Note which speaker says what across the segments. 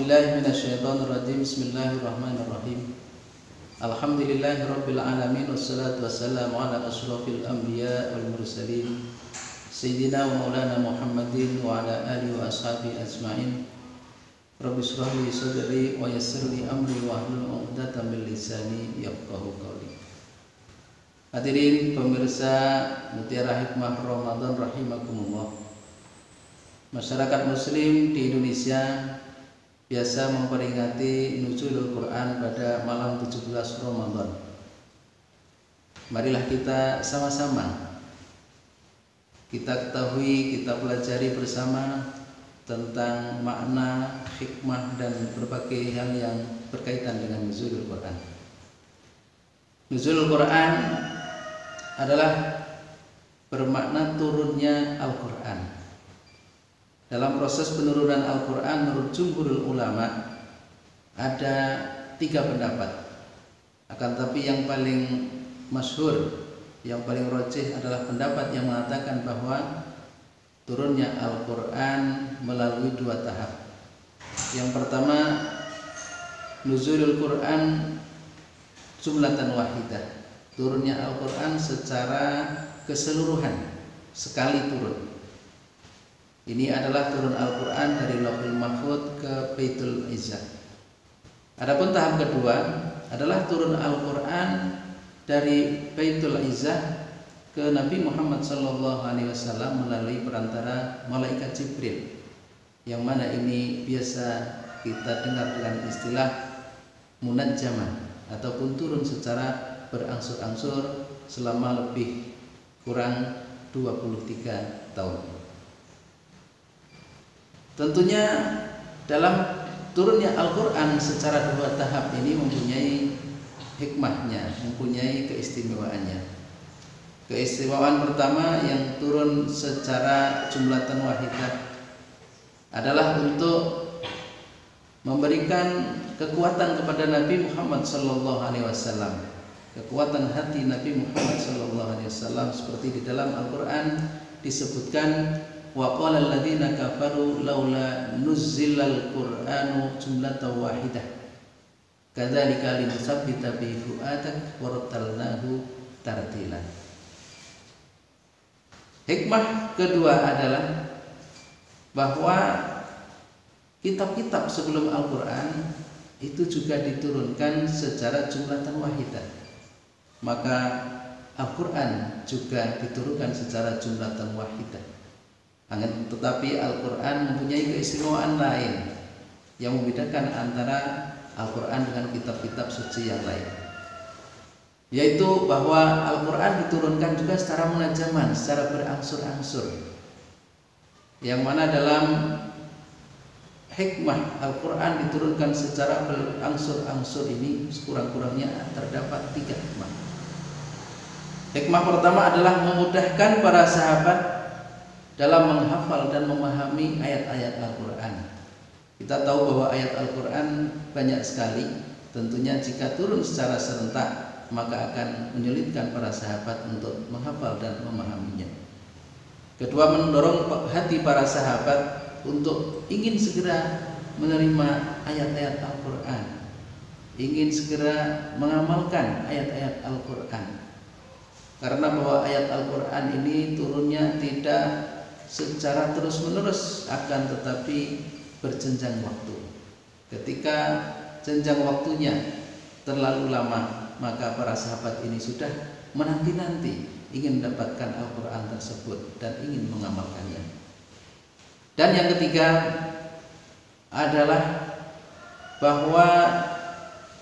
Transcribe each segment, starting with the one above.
Speaker 1: billahi minasyaitonir rajim. Bismillahirrahmanirrahim. Alhamdulillahirabbil alamin wassalatu wassalamu ala asyrafil anbiya wal mursalin sayyidina wa maulana Muhammadin wa ala alihi wa ashabihi ajmain. Rabbi shrah li sadri wa yassir li amri wa hlul 'uqdatam min lisani yafqahu qawli. Hadirin pemirsa Mutiara Hikmah Ramadan rahimakumullah. Masyarakat muslim di Indonesia biasa memperingati nuzulul Quran pada malam 17 Ramadan. Marilah kita sama-sama kita ketahui, kita pelajari bersama tentang makna, hikmah dan berbagai hal yang berkaitan dengan nuzulul Quran. Nuzulul Quran adalah bermakna turunnya Al-Quran. Dalam proses penurunan Al-Quran menurut jumhurul ulama ada 3 pendapat. Akan tapi yang paling masyhur, yang paling rajih adalah pendapat yang mengatakan bahwa turunnya Al-Quran melalui 2 tahap. Yang pertama, nuzulul Quran jumlatan wahidah, turunnya Al-Quran secara keseluruhan, sekali turun. Ini adalah turun Al-Quran dari Lauhul Mahfuz ke Baitul Izzah. Adapun tahap kedua adalah turun Al-Quran dari Baitul Izzah ke Nabi Muhammad SAW melalui perantara malaikat Jibril, yang mana ini biasa kita dengar dengan istilah munajjamah, ataupun turun secara berangsur-angsur selama lebih kurang 23 tahun. Tentunya dalam turunnya Al-Quran secara 2 tahap ini mempunyai hikmahnya, mempunyai keistimewaannya. Keistimewaan pertama yang turun secara jumlatan wahidah adalah untuk memberikan kekuatan kepada Nabi Muhammad SAW, kekuatan hati Nabi Muhammad SAW, seperti di dalam Al-Quran disebutkan, wa qala alladziina kafaru laula nuzzilal qur'anu jumlatan wahidah kadzalika linutsabbita bihi fu'adak wa rattalnahu tartila. Hikmah kedua adalah bahwa kitab-kitab sebelum Al-Quran itu juga diturunkan secara jumlatan wahidah, maka Al-Quran juga diturunkan secara jumlatan wahidah. Tetapi Al-Quran mempunyai keistimewaan lain yang membedakan antara Al-Quran dengan kitab-kitab suci yang lain, yaitu bahwa Al-Quran diturunkan juga secara munajaman, secara berangsur-angsur, yang mana dalam hikmah Al-Quran diturunkan secara berangsur-angsur ini sekurang-kurangnya terdapat 3 hikmah. Hikmah pertama adalah memudahkan para sahabat dalam menghafal dan memahami ayat-ayat Al-Quran. Kita tahu bahwa ayat Al-Quran banyak sekali. Tentunya jika turun secara serentak, maka akan menyulitkan para sahabat untuk menghafal dan memahaminya. Kedua, mendorong hati para sahabat untuk ingin segera menerima ayat-ayat Al-Quran, ingin segera mengamalkan ayat-ayat Al-Quran. Karena bahwa ayat Al-Quran ini turunnya tidak secara terus-menerus, akan tetapi berjenjang waktu. Ketika jenjang waktunya terlalu lama, maka para sahabat ini sudah menanti-nanti ingin mendapatkan Al-Quran tersebut dan ingin mengamalkannya. Dan yang ketiga adalah bahwa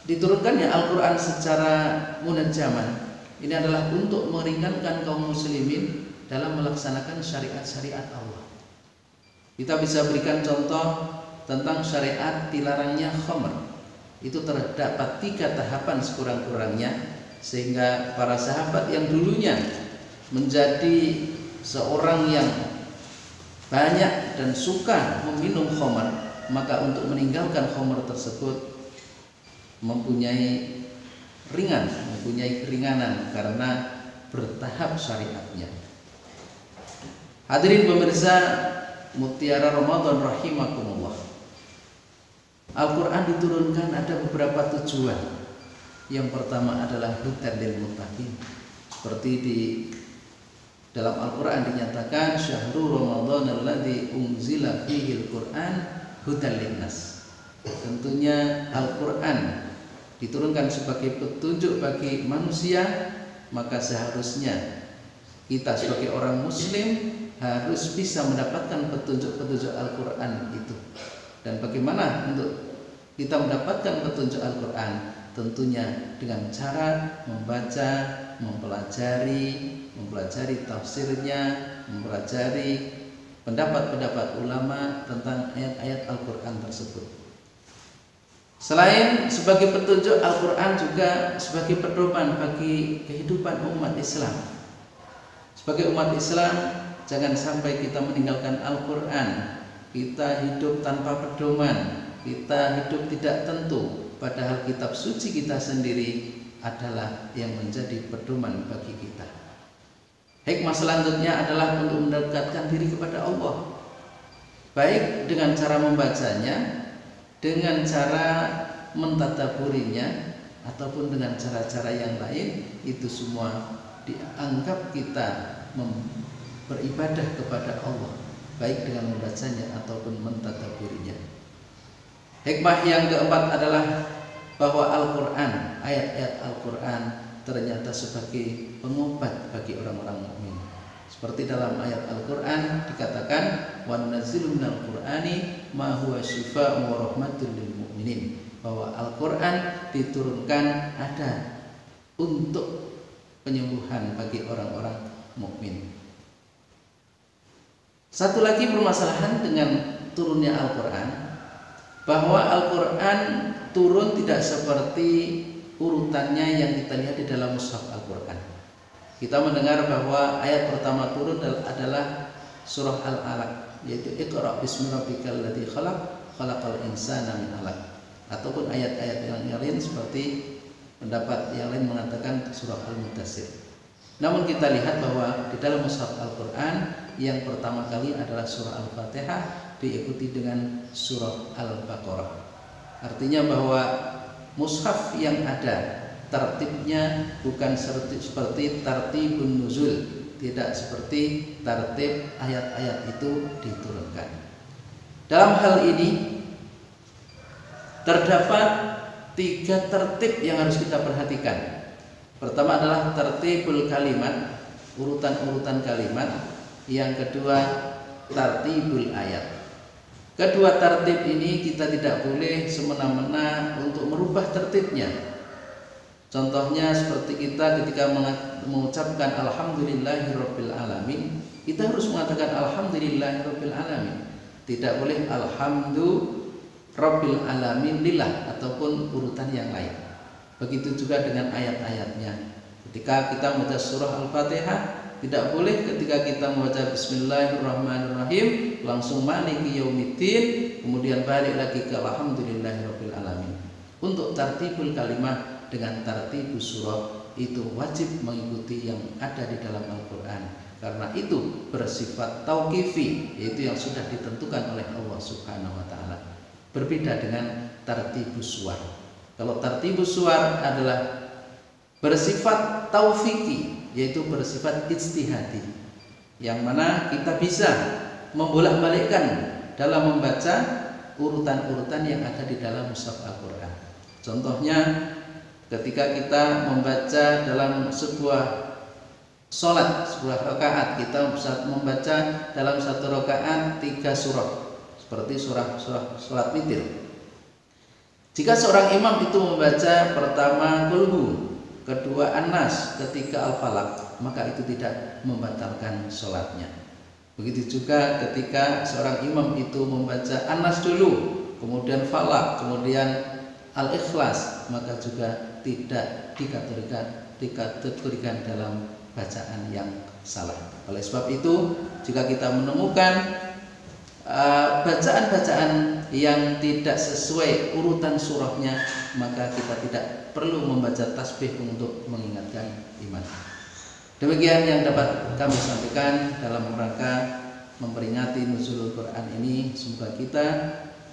Speaker 1: diturunkannya Al-Quran secara munajjaman ini adalah untuk meringankan kaum muslimin dalam melaksanakan syariat-syariat Allah. Kita bisa berikan contoh tentang syariat dilarangnya khamr. Itu terdapat 3 tahapan sekurang-kurangnya, sehingga para sahabat yang dulunya menjadi seorang yang banyak dan suka meminum khamr, maka untuk meninggalkan khamr tersebut mempunyai keringanan karena bertahap syariatnya. Hadirin pemirsa Mutiara Ramadan rahimakumullah. Al-Quran diturunkan ada beberapa tujuan. Yang pertama adalah hudan lil muttaqin. Seperti di dalam Al-Quran dinyatakan syahrul Ramadan alladzi unzila fihil Quran hudan linnas. Tentunya Al-Quran diturunkan sebagai petunjuk bagi manusia, maka seharusnya kita sebagai orang muslim harus bisa mendapatkan petunjuk-petunjuk Al-Quran itu. Dan bagaimana untuk kita mendapatkan petunjuk Al-Quran? Tentunya dengan cara membaca, mempelajari tafsirnya, mempelajari pendapat-pendapat ulama tentang ayat-ayat Al-Quran tersebut. Selain sebagai petunjuk, Al-Quran juga sebagai pedoman bagi kehidupan umat Islam. Sebagai umat Islam, jangan sampai kita meninggalkan Al-Quran, kita hidup tanpa pedoman, kita hidup tidak tentu, padahal kitab suci kita sendiri adalah yang menjadi pedoman bagi kita. Hikmah selanjutnya adalah untuk mendekatkan diri kepada Allah, baik dengan cara membacanya, dengan cara mentadaburinya, ataupun dengan cara-cara yang lain. Itu semua dianggap kita beribadah kepada Allah, baik dengan membacanya ataupun mentadaburinya. Hikmah yang keempat adalah bahwa Al-Quran, ayat-ayat Al-Quran ternyata sebagai pengobat bagi orang-orang mukmin. Seperti dalam ayat Al-Quran dikatakan wa nunazzilu minal Qur'ani ma huwa syifaa'un wa rahmatul lil mu'minin, bahwa Al-Quran diturunkan ada untuk penyembuhan bagi orang-orang mukmin. Satu lagi permasalahan dengan turunnya Al-Quran, bahwa Al-Quran turun tidak seperti urutannya yang kita lihat di dalam mushaf Al-Quran. Kita mendengar bahwa ayat pertama turun adalah surah Al-Alaq, yaitu Iqra bismi rabbikal ladzi khalaq, khalaqal insana min 'alaq. Ataupun ayat-ayat yang lain seperti pendapat yang lain mengatakan surah Al-Mudaththir. Namun kita lihat bahwa di dalam mushaf Al-Quran yang pertama kali adalah surah Al-Fatihah, diikuti dengan surah Al-Baqarah. Artinya bahwa mushaf yang ada tertibnya bukan seperti tartibun nuzul, tidak seperti tertib ayat-ayat itu diturunkan. Dalam hal ini terdapat 3 tertib yang harus kita perhatikan. Pertama adalah tertibul kalimat, urutan-urutan kalimat. Yang kedua tartibul ayat. Kedua tertib ini kita tidak boleh semena-mena untuk merubah tertibnya. Contohnya seperti kita ketika mengucapkan alhamdulillahirabbil alamin, kita harus mengatakan alhamdulillahirabbil alamin. Tidak boleh alhamdulillah alamin lillah ataupun urutan yang lain. Begitu juga dengan ayat-ayatnya. Ketika kita membaca surah Al-Fatihah, tidak boleh ketika kita membaca bismillahirrahmanirrahim langsung maliki yaumiddin kemudian balik lagi ke alhamdulillahirabbil alamin. Untuk tartibul kalimah dengan tartibus surah itu wajib mengikuti yang ada di dalam Al-Quran, karena itu bersifat tauqifi, yaitu yang sudah ditentukan oleh Allah Subhanahu wa taala. Berbeda dengan tartibus suwar. Kalau tartibus suwar adalah bersifat taufiki, yaitu bersifat ijtihadi, yang mana kita bisa membolak-balikkan dalam membaca urutan-urutan yang ada di dalam mushaf Al-Quran. Contohnya ketika kita membaca dalam sebuah sholat, sebuah rakaat, kita membaca dalam satu rakaat 3 surah, seperti sholat witir. Jika seorang imam itu membaca pertama Qul, kedua An-Nas, ketiga Al-Falaq, maka itu tidak membatalkan sholatnya. Begitu juga ketika seorang imam itu membaca An-Nas dulu, kemudian Falaq, kemudian Al-Ikhlas, maka juga tidak dikategorikan dalam bacaan yang salah. Oleh sebab itu, jika kita menemukan bacaan-bacaan yang tidak sesuai urutan surahnya, maka kita tidak perlu membaca tasbih untuk mengingatkan iman. Demikian yang dapat kami sampaikan dalam rangka memperingati nuzulul Quran ini. Semoga kita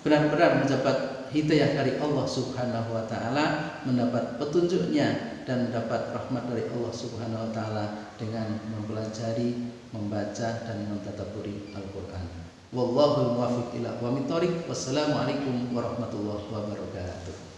Speaker 1: benar-benar mendapat hidayah dari Allah Subhanahu wa taala, mendapat petunjuknya dan mendapat rahmat dari Allah Subhanahu wa taala dengan mempelajari, membaca dan mentadabburi Al-Qur'an. Wallahu muwaffiq ila aqwamit thoriq. Wassalamualaikum warahmatullahi wabarakatuh.